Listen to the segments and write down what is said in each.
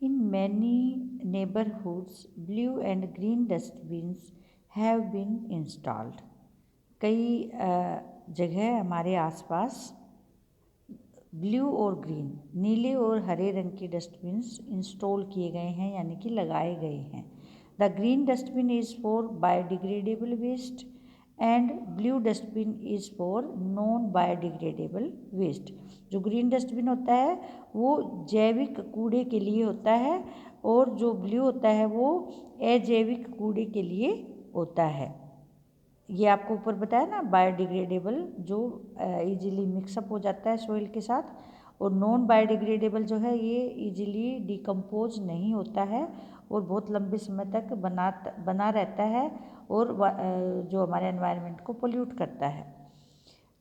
In many neighborhoods, blue and green dustbins have been installed. कई जगह हमारे आसपास ब्लू और ग्रीन, नीले और हरे रंग के डस्टबिन्स इंस्टॉल किए गए हैं, यानी कि लगाए गए हैं। The green dustbin is for biodegradable waste and blue dustbin is for non biodegradable waste. जो ग्रीन डस्टबिन होता है वो जैविक कूड़े के लिए होता है और जो ब्लू होता है वो अजैविक कूड़े के लिए होता है। ये आपको ऊपर बताया ना, बायोडिग्रेडेबल जो इजीली मिक्सअप हो जाता है सॉइल के साथ, और नॉन बायोडिग्रेडेबल जो है ये इजीली डिकम्पोज नहीं होता है और बहुत लंबे समय तक बना रहता है और जो हमारे एनवायरनमेंट को पोल्यूट करता है।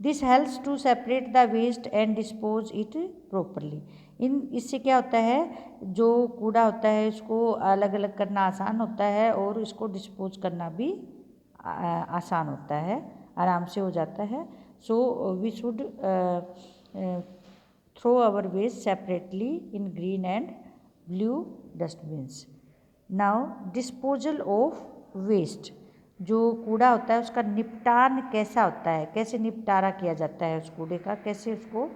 This helps to separate the waste and dispose it properly. इससे क्या होता है, जो कूड़ा होता है इसको अलग अलग करना आसान होता है और इसको डिस्पोज करना भी आसान होता है, आराम से हो जाता है। So we should throw our waste separately in green and blue dustbins. Now disposal of waste, जो कूड़ा होता है उसका निपटान कैसा होता है, कैसे निपटारा किया जाता है उस कूड़े का, कैसे उसको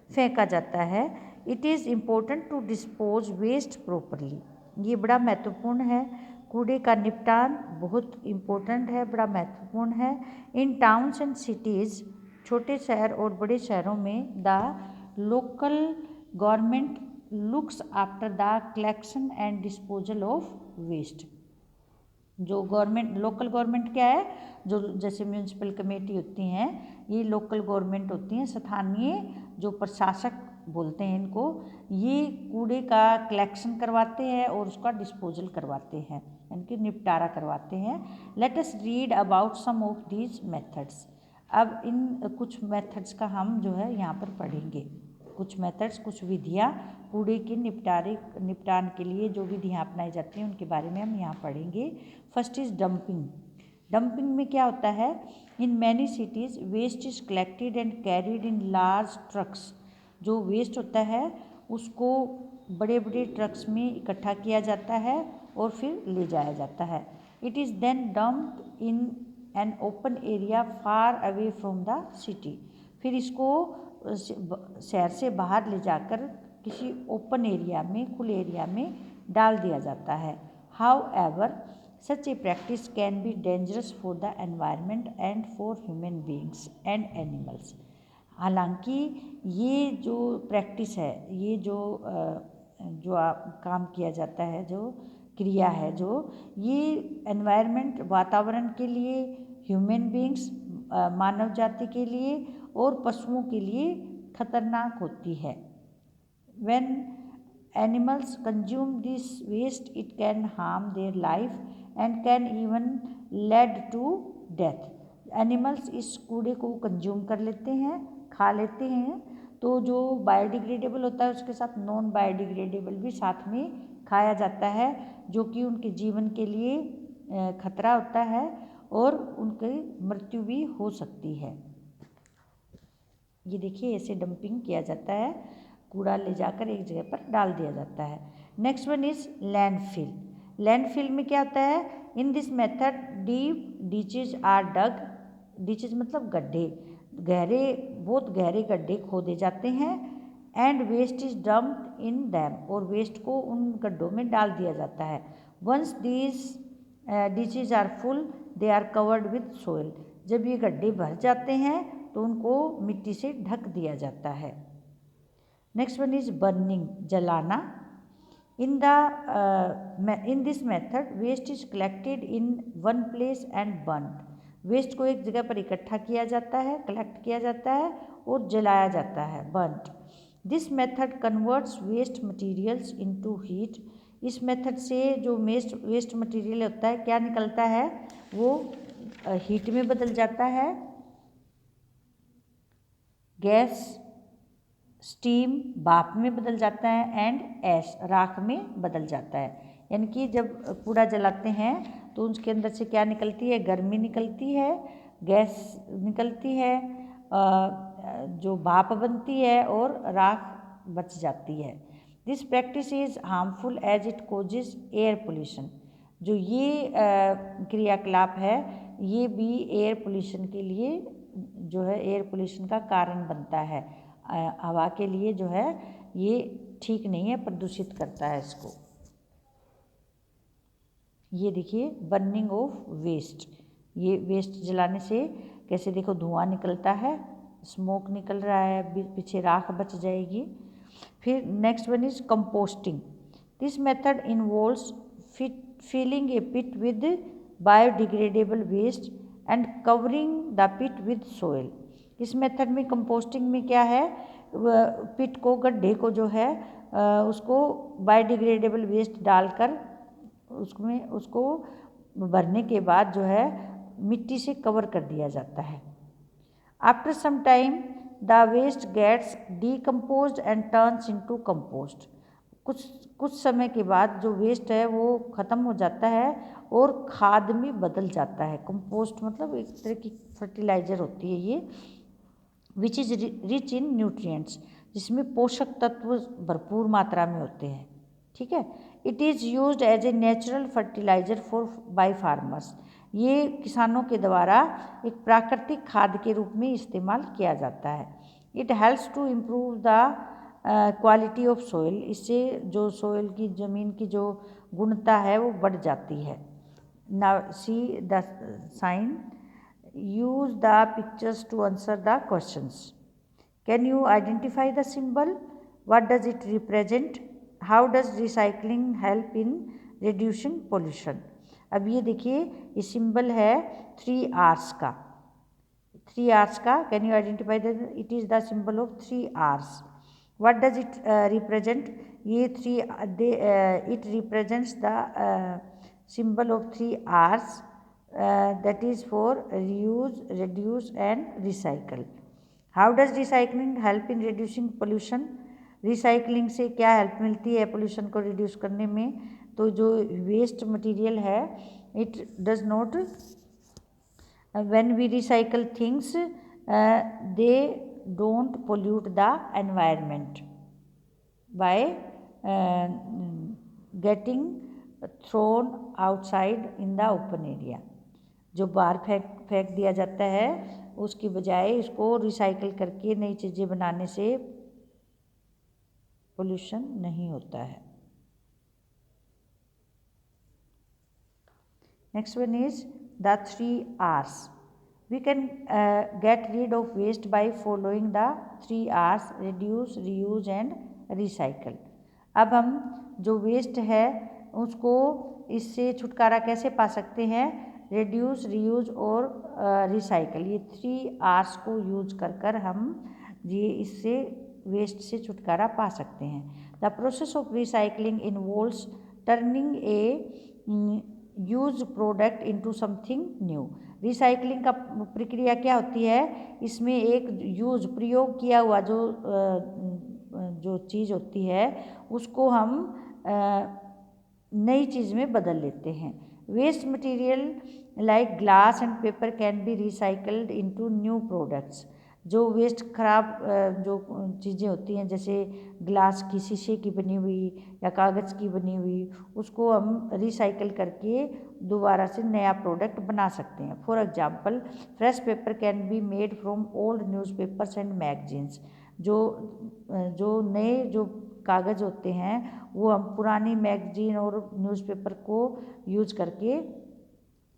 फेंका जाता है। It is important to dispose waste properly. ये बड़ा महत्वपूर्ण है, कूड़े का निपटान बहुत इम्पोर्टेंट है, बड़ा महत्वपूर्ण है। इन टाउन्स एंड सिटीज़, छोटे शहर और बड़े शहरों में, the local government looks after the collection and disposal of waste. जो गवर्नमेंट, लोकल गवर्नमेंट क्या है, जो जैसे म्यूनसिपल कमेटी होती हैं, ये लोकल गवर्नमेंट होती हैं, स्थानीय जो प्रशासक बोलते हैं इनको, ये कूड़े का कलेक्शन करवाते हैं और उसका डिस्पोजल करवाते हैं, यानी कि निपटारा करवाते हैं। Let us read about some of these methods. अब इन कुछ मेथड्स का हम जो है यहाँ पर पढ़ेंगे, कुछ मेथड्स, कुछ विधियाँ कूड़े के निपटान के लिए जो विधियाँ अपनाई जाती हैं उनके बारे में हम यहाँ पढ़ेंगे। First is dumping. डंपिंग में क्या होता है, in many cities waste is collected and carried in large trucks. जो वेस्ट होता है उसको बड़े बड़े ट्रक्स में इकट्ठा किया जाता है और फिर ले जाया जाता है। It is then dumped in an open area far away from the city. फिर इसको शहर से बाहर ले जाकर किसी ओपन एरिया में, खुले एरिया में डाल दिया जाता है। However such A practice can be dangerous for the environment and for human beings and animals. हालांकि ये जो प्रैक्टिस है, ये जो काम किया जाता है, जो क्रिया है, जो ये एनवायरनमेंट, वातावरण के लिए, ह्यूमन बीइंग्स मानव जाति के लिए और पशुओं के लिए खतरनाक होती है। When animals consume this waste, it can harm their life and can even lead to death. Animals इस कूड़े को कंज्यूम कर लेते हैं, खा लेते हैं, तो जो बायोडिग्रेडेबल होता है उसके साथ नॉन बायोडिग्रेडेबल भी साथ में खाया जाता है, जो कि उनके जीवन के लिए खतरा होता है और उनकी मृत्यु भी हो सकती है। ये देखिए, ऐसे डंपिंग किया जाता है, कूड़ा ले जाकर एक जगह पर डाल दिया जाता है। Next one is landfill. Landfill में क्या होता है, in this method deep ditches are dug. Ditches मतलब गड्ढे, गहरे, बहुत गहरे गड्ढे खोदे जाते हैं। And waste is dumped in them, और वेस्ट को उन गड्ढों में डाल दिया जाता है। Once these ditches are full they are covered with soil. जब ये गड्ढे भर जाते हैं तो उनको मिट्टी से ढक दिया जाता है। नेक्स्ट वन इज बर्निंग, जलाना। In this method waste is collected in one place and burned. Waste को एक जगह पर इकट्ठा किया जाता है, कलेक्ट किया जाता है और जलाया जाता है, burned. This method converts waste materials into heat. इस मेथड से जो वेस्ट मटीरियल होता है, क्या निकलता है, वो हीट में बदल जाता है, गैस, स्टीम, भाप में बदल जाता है, एंड ऐश, राख में बदल जाता है। यानी कि जब कूड़ा जलाते हैं तो उसके अंदर से क्या निकलती है, गर्मी निकलती है, गैस निकलती है, जो भाप बनती है और राख बच जाती है। This practice is harmful as it causes air pollution. जो ये क्रियाकलाप है ये भी एयर पोल्यूशन के लिए जो है एयर पोल्यूशन का कारण बनता है। हवा के लिए जो है ये ठीक नहीं है, प्रदूषित करता है इसको। ये देखिए बर्निंग ऑफ वेस्ट, ये वेस्ट जलाने से कैसे देखो धुआं निकलता है, स्मोक निकल रहा है, पीछे राख बच जाएगी। फिर next one is composting. This method involves filling a pit with biodegradable waste and covering the pit with soil. इस मेथड में कंपोस्टिंग में क्या है, पिट को गड्ढे को जो है उसको बायोडिग्रेडेबल वेस्ट डालकर उसमें उसको भरने के बाद जो है मिट्टी से कवर कर दिया जाता है। After some time the waste gets decomposed and turns into compost. कुछ समय के बाद जो वेस्ट है वो ख़त्म हो जाता है और खाद में बदल जाता है। कंपोस्ट मतलब एक तरह की फर्टिलाइज़र होती है ये, which is rich in nutrients, जिसमें पोषक तत्व भरपूर मात्रा में होते हैं। ठीक है। It is used as a natural fertiliser for by farmers. ये किसानों के द्वारा एक प्राकृतिक खाद के रूप में इस्तेमाल किया जाता है। It helps to improve the quality of soil. इससे जो सोइल की ज़मीन की जो गुणता है वो बढ़ जाती है। Now see the sign, use the pictures to answer the questions. Can you identify the symbol? What does it represent? How does recycling help in reducing pollution? अब ये देखिए ये सिंबल है 3 R's का, 3 R's का। Can you identify that? It is the symbol of 3 R's. What does it represent? ये it represents the symbol of 3 R's, that is for reuse, reduce and recycle. How does recycling help in reducing pollution? Recycling से क्या help मिलती है pollution को reduce करने में? तो जो वेस्ट मटेरियल है it does not, when we recycle things they don't pollute the environment by getting thrown outside in the open area. जो बाहर फेंक दिया जाता है उसकी बजाय इसको रिसाइकल करके नई चीज़ें बनाने से पोल्यूशन नहीं होता है। Next one is the 3 R's. We can get rid of waste by following the 3 R's, reduce, reuse and recycle. अब हम जो वेस्ट है उसको इससे छुटकारा कैसे पा सकते हैं? रिड्यूस, रीयूज और रिसाइकल, ये 3 R's को यूज कर हम ये इससे वेस्ट से छुटकारा पा सकते हैं। The process of recycling involves turning A use product into something new. Recycling का प्रक्रिया क्या होती है? इसमें एक यूज प्रयोग किया हुआ जो चीज़ होती है उसको हम नई चीज़ में बदल लेते हैं। Waste material like glass and paper can be recycled into new products. जो वेस्ट खराब जो चीज़ें होती हैं जैसे ग्लास की, शीशे की बनी हुई या कागज़ की बनी हुई, उसको हम रिसाइकल करके दोबारा से नया प्रोडक्ट बना सकते हैं। For example fresh paper can be made from old newspapers and magazines. जो नए जो कागज़ होते हैं वो हम पुरानी मैगजीन और न्यूज़पेपर को यूज करके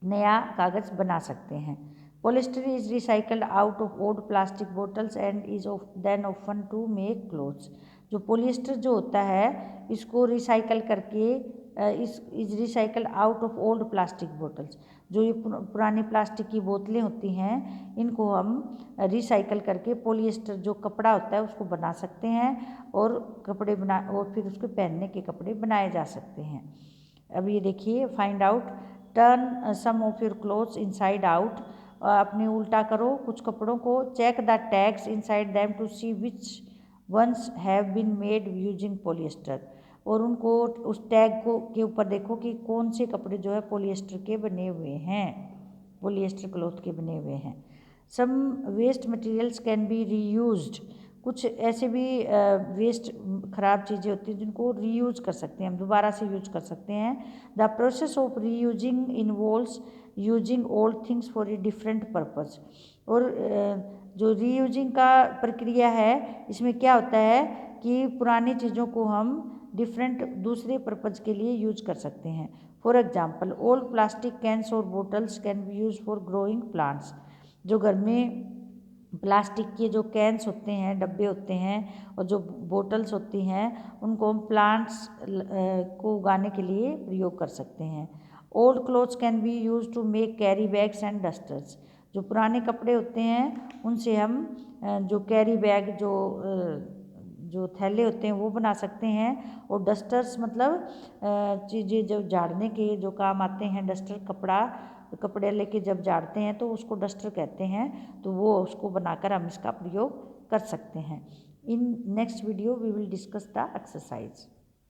नया कागज़ बना सकते हैं। Polyester is recycled out of old plastic bottles and is then often to make clothes. जो पॉलिस्टर जो होता है इसको रिसाइकल करके is recycled out of old plastic bottles. जो ये पुरानी प्लास्टिक की बोतलें होती हैं इनको हम रिसाइकल करके पॉलिएस्टर जो कपड़ा होता है उसको बना सकते हैं और कपड़े बना और फिर उसके पहनने के कपड़े बनाए जा सकते हैं। अब ये देखिए find out, turn some of your clothes inside out. अपने उल्टा करो कुछ कपड़ों को। Check the tags inside them to see which ones have been made using polyester. और उनको उस टैग को के ऊपर देखो कि कौन से कपड़े जो है पॉलिएस्टर के बने हुए हैं, पॉलिएस्टर क्लॉथ के बने हुए हैं। Some waste materials can be reused. कुछ ऐसे भी वेस्ट ख़राब चीज़ें होती हैं जिनको रीयूज कर सकते हैं, हम दोबारा से यूज कर सकते हैं। The process of reusing involves using old things for a different purpose. और जो रीयूजिंग का प्रक्रिया है, इसमें क्या होता है कि पुरानी चीज़ों को हम डिफरेंट दूसरे पर्पज़ के लिए यूज कर सकते हैं। For example, old plastic cans और bottles can be use for growing plants. जो घर में प्लास्टिक के जो कैंस होते हैं, डब्बे होते हैं, और जो बोटल्स होती हैं, उनको हम प्लांट्स को उगाने के लिए प्रयोग कर सकते हैं। Old clothes can be use to make carry bags and dusters. जो पुराने कपड़े होते हैं उनसे हम जो कैरी बैग, जो थैले होते हैं वो बना सकते हैं। और डस्टर्स मतलब चीज़ें जब झाड़ने के जो काम आते हैं, डस्टर कपड़े लेके जब झाड़ते हैं तो उसको डस्टर कहते हैं, तो वो उसको बनाकर हम इसका प्रयोग कर सकते हैं। In next video we will discuss the exercise.